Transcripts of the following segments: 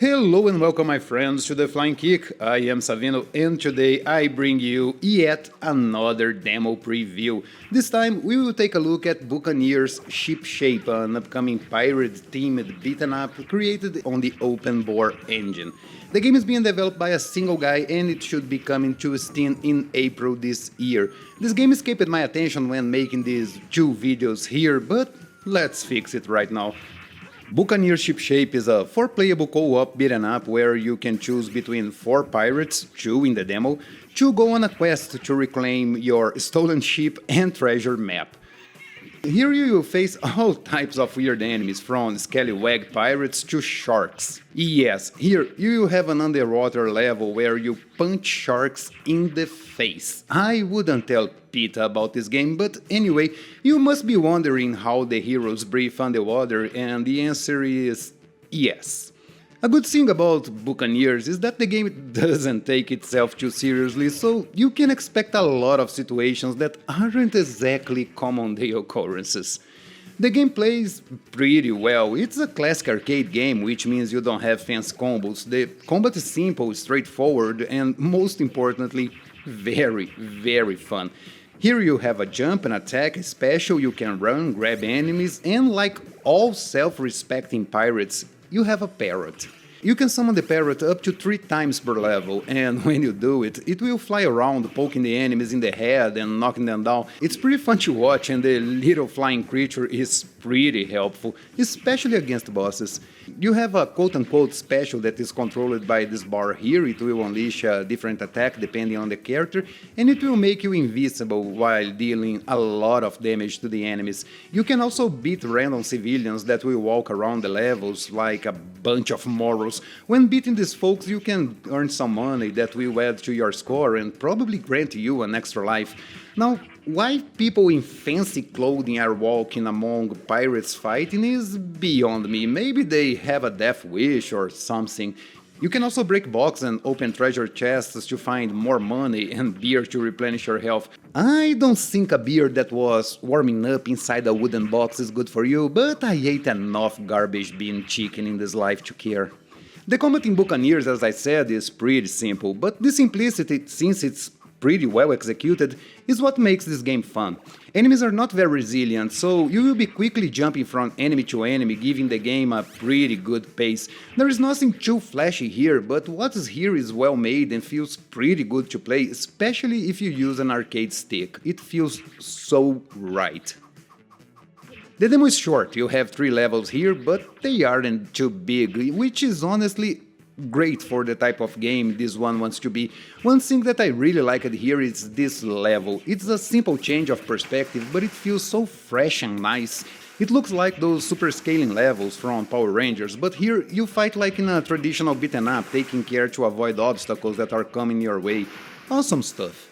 Hello and welcome my friends to The Flying Kick. I am Savino and today I bring you yet another demo preview. This time we will take a look at Buccaneers ShipShape, an upcoming pirate-themed beat-em-up created on the open bore engine. The game is being developed by a single guy and it should be coming to Steam in April this year. This game escaped my attention when making these two videos here, but let's fix it right now. Buccaneers ShipShape is a 4-playable co-op beat-em-up where you can choose between 4 pirates, 2 in the demo, to go on a quest to reclaim your stolen ship and treasure map. Here you will face all types of weird enemies, from scallywag pirates to sharks. Yes, here you will have an underwater level where you punch sharks in the face. I wouldn't tell Peter about this game, but anyway, you must be wondering how the heroes breathe underwater, and the answer is yes. A good thing about Buccaneers is that the game doesn't take itself too seriously, so you can expect a lot of situations that aren't exactly common day occurrences. The game plays pretty well. It's a classic arcade game, which means you don't have fancy combos. The combat is simple, straightforward, and most importantly, very fun. Here you have a jump and attack, a special, you can run, grab enemies, and like all self-respecting pirates, you have a parrot. You can summon the parrot up to 3 times per level, and when you do it, it will fly around, poking the enemies in the head and knocking them down. It's pretty fun to watch, and the little flying creature is pretty helpful, especially against bosses. You have a quote-unquote special that is controlled by this bar here. It will unleash a different attack depending on the character, and it will make you invisible while dealing a lot of damage to the enemies. You can also beat random civilians that will walk around the levels like a bunch of morals. When beating these folks, you can earn some money that will add to your score and probably grant you an extra life. Now, why people in fancy clothing are walking among pirates fighting is beyond me. Maybe they have a death wish or something. You can also break boxes and open treasure chests to find more money and beer to replenish your health. I don't think a beer that was warming up inside a wooden box is good for you, but I ate enough garbage bean chicken in this life to care. The combat in Buccaneers, as I said, is pretty simple, but the simplicity, since it's pretty well executed, is what makes this game fun. Enemies are not very resilient, so you will be quickly jumping from enemy to enemy, giving the game a pretty good pace. There is nothing too flashy here, but what is here is well made and feels pretty good to play, especially if you use an arcade stick. It feels so right. The demo is short, you have 3 levels here, but they aren't too big, which is honestly great for the type of game this one wants to be. One thing that I really liked here is this level. It's a simple change of perspective, but it feels so fresh and nice. It looks like those super scaling levels from Power Rangers, but here you fight like in a traditional beat-em-up, taking care to avoid obstacles that are coming your way. Awesome stuff.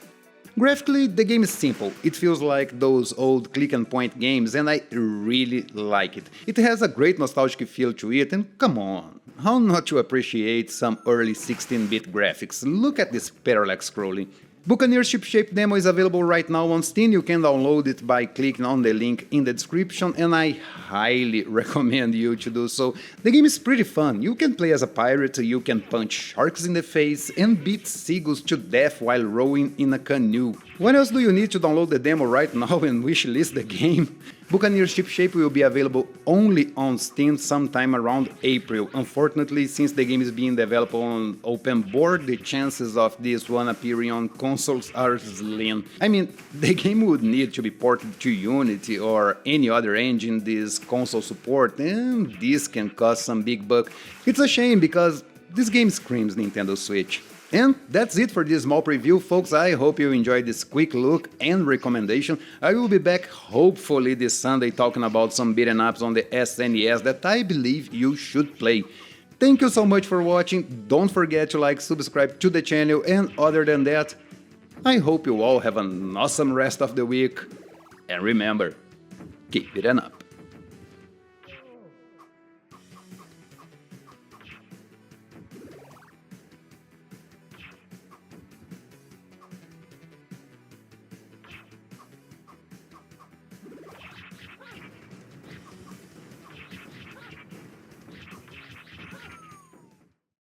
Graphically, the game is simple. It feels like those old click-and-point games, and I really like it. It has a great nostalgic feel to it, and come on, how not to appreciate some early 16-bit graphics? Look at this parallax scrolling. Buccaneers ShipShape demo is available right now on Steam. You can download it by clicking on the link in the description, and I highly recommend you to do so. The game is pretty fun. You can play as a pirate, you can punch sharks in the face, and beat seagulls to death while rowing in a canoe. What else do you need to download the demo right now and wishlist the game? Buccaneers ShipShape will be available only on Steam sometime around April. Unfortunately, since the game is being developed on open board, the chances of this one appearing on consoles are slim. I mean, the game would need to be ported to Unity or any other engine this console support, and this can cost some big buck. It's a shame because this game screams Nintendo Switch. And that's it for this small preview, folks. I hope you enjoyed this quick look and recommendation. I will be back hopefully this Sunday talking about some beat-em-ups on the SNES that I believe you should play. Thank you so much for watching. Don't forget to like, subscribe to the channel, and other than that, I hope you all have an awesome rest of the week. And remember, keep it up.